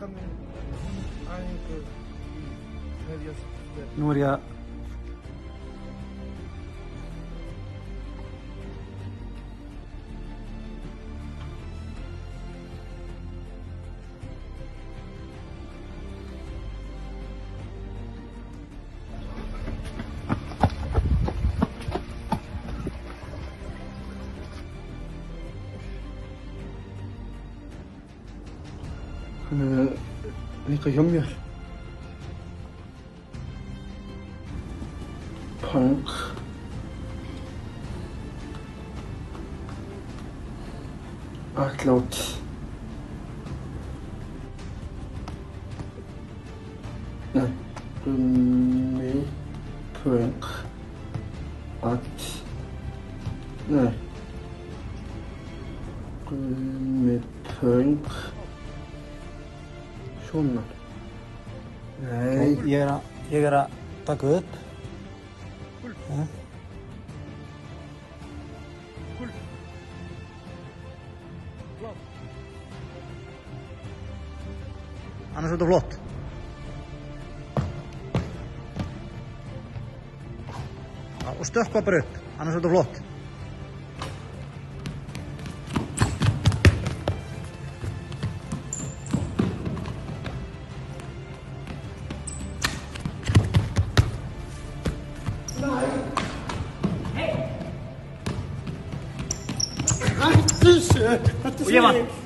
잠깐만. 아니 그 nerviosismo. Núria. أنا لقى يومي بانك أكلوت مي بانك Nej. Med punk. Svona. Nei. Ég er að taka upp. Ja. Annars er þetta flott. Ja, og stökkva bara upp, annars er þetta flott. Hættu þessu! Og ég vann.